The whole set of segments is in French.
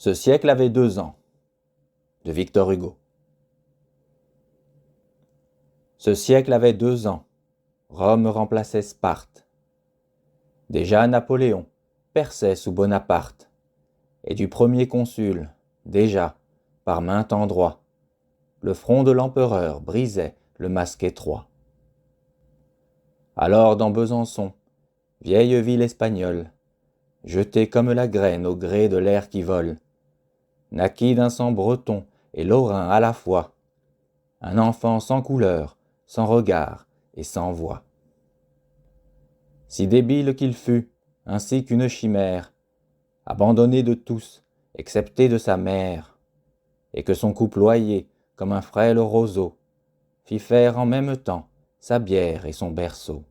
Ce siècle avait 2 ans. De Victor Hugo. Ce siècle avait 2 ans. Rome remplaçait Sparte. Déjà Napoléon perçait sous Bonaparte. Et du premier consul, déjà, par maint endroit, le front de l'empereur brisait le masque étroit. Alors dans Besançon, vieille ville espagnole, jetée comme la graine au gré de l'air qui vole, naquit d'un sang breton et lorrain à la fois, un enfant sans couleur, sans regard et sans voix. Si débile qu'il fût, ainsi qu'une chimère, abandonné de tous, excepté de sa mère, et que son cou ployé, comme un frêle roseau, fit faire en même temps sa bière et son berceau.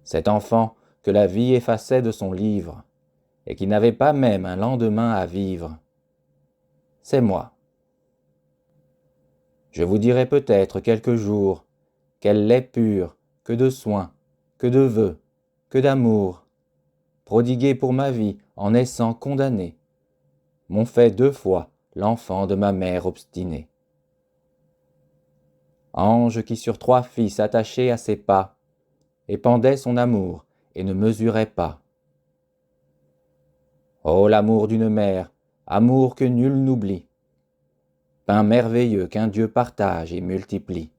Cet enfant que la vie effaçait de son livre, et qui n'avait pas même un lendemain à vivre, c'est moi. Je vous dirai peut-être quelques jours quel lait pur, que de soins, que de vœux, que d'amour, prodigués pour ma vie en naissant condamné, m'ont fait 2 fois l'enfant de ma mère obstinée. Ange qui sur 3 filles s'attachait à ses pas, épandait son amour et ne mesurait pas. Oh l'amour d'une mère, amour que nul n'oublie, pain merveilleux qu'un Dieu partage et multiplie.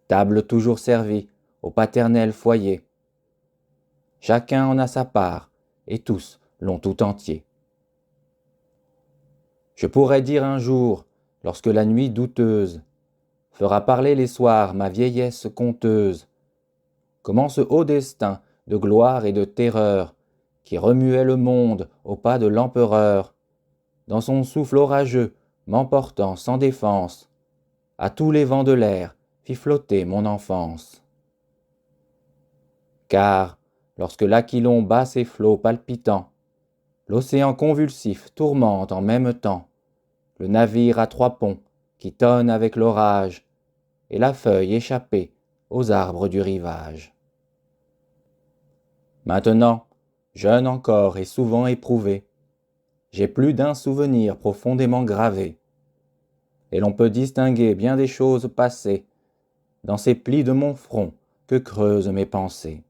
Table toujours servie au paternel foyer, chacun en a sa part et tous l'ont tout entier. Je pourrais dire un jour, lorsque la nuit douteuse fera parler les soirs ma vieillesse conteuse, comment ce haut destin de gloire et de terreur, qui remuait le monde au pas de l'empereur, dans son souffle orageux, m'emportant sans défense, à tous les vents de l'air fit flotter mon enfance. Car, lorsque l'Aquilon bat ses flots palpitants, l'océan convulsif tourmente en même temps le navire à 3 ponts qui tonne avec l'orage, et la feuille échappée aux arbres du rivage. Maintenant, jeune encore et souvent éprouvé, j'ai plus d'un souvenir profondément gravé, et l'on peut distinguer bien des choses passées dans ces plis de mon front que creusent mes pensées.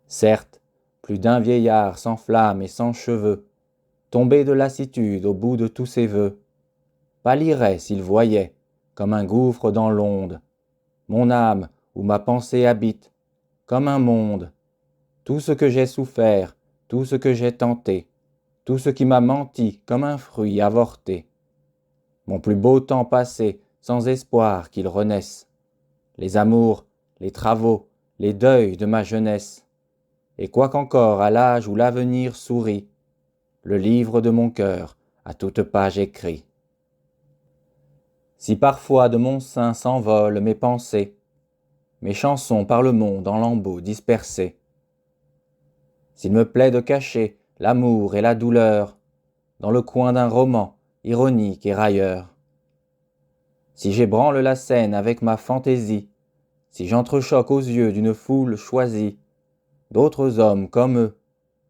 Certes, plus d'un vieillard sans flamme et sans cheveux, tombé de lassitude au bout de tous ses vœux, pâlirait s'il voyait, comme un gouffre dans l'onde, mon âme où ma pensée habite, comme un monde, tout ce que j'ai souffert, tout ce que j'ai tenté, tout ce qui m'a menti comme un fruit avorté. Mon plus beau temps passé, sans espoir qu'il renaisse, les amours, les travaux, les deuils de ma jeunesse, et quoiqu'encore à l'âge où l'avenir sourit, le livre de mon cœur à toute page écrit. Si parfois de mon sein s'envolent mes pensées, mes chansons par le monde en lambeaux dispersés, s'il me plaît de cacher l'amour et la douleur dans le coin d'un roman ironique et railleur, si j'ébranle la scène avec ma fantaisie, si j'entrechoque aux yeux d'une foule choisie d'autres hommes comme eux,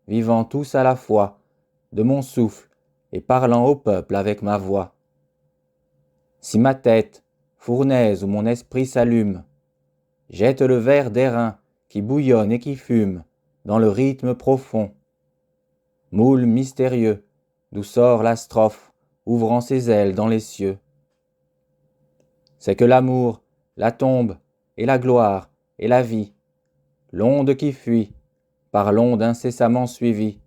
vivant tous à la fois de mon souffle et parlant au peuple avec ma voix, si ma tête, fournaise où mon esprit s'allume, jette le verre d'airain qui bouillonne et qui fume dans le rythme profond, moule mystérieux d'où sort la strophe ouvrant ses ailes dans les cieux, c'est que l'amour, la tombe et la gloire et la vie, l'onde qui fuit par l'onde incessamment suivie,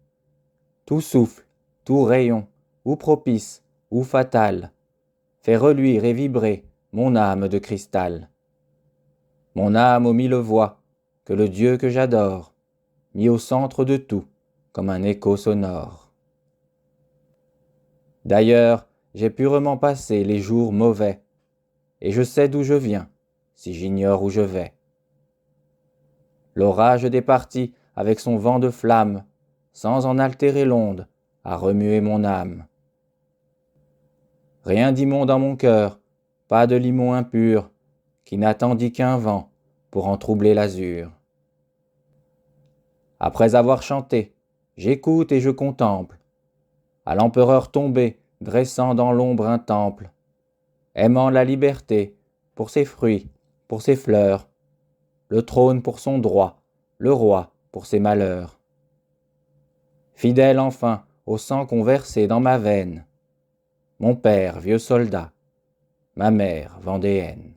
tout souffle, tout rayon, ou propice, ou fatal, fait reluire et vibrer mon âme de cristal. Mon âme aux 1000 voix, que le Dieu que j'adore, mis au centre de tout, comme un écho sonore. D'ailleurs, j'ai purement passé les jours mauvais, et je sais d'où je viens, si j'ignore où je vais. L'orage départit avec son vent de flamme, sans en altérer l'onde, a remué mon âme. Rien d'immonde dans mon cœur, pas de limon impur, qui n'attendit qu'un vent pour en troubler l'azur. Après avoir chanté, j'écoute et je contemple, à l'empereur tombé, dressant dans l'ombre un temple, aimant la liberté, pour ses fruits, pour ses fleurs, le trône pour son droit, le roi pour ses malheurs. Fidèle enfin au sang qu'on versait dans ma veine, mon père vieux soldat, ma mère vendéenne.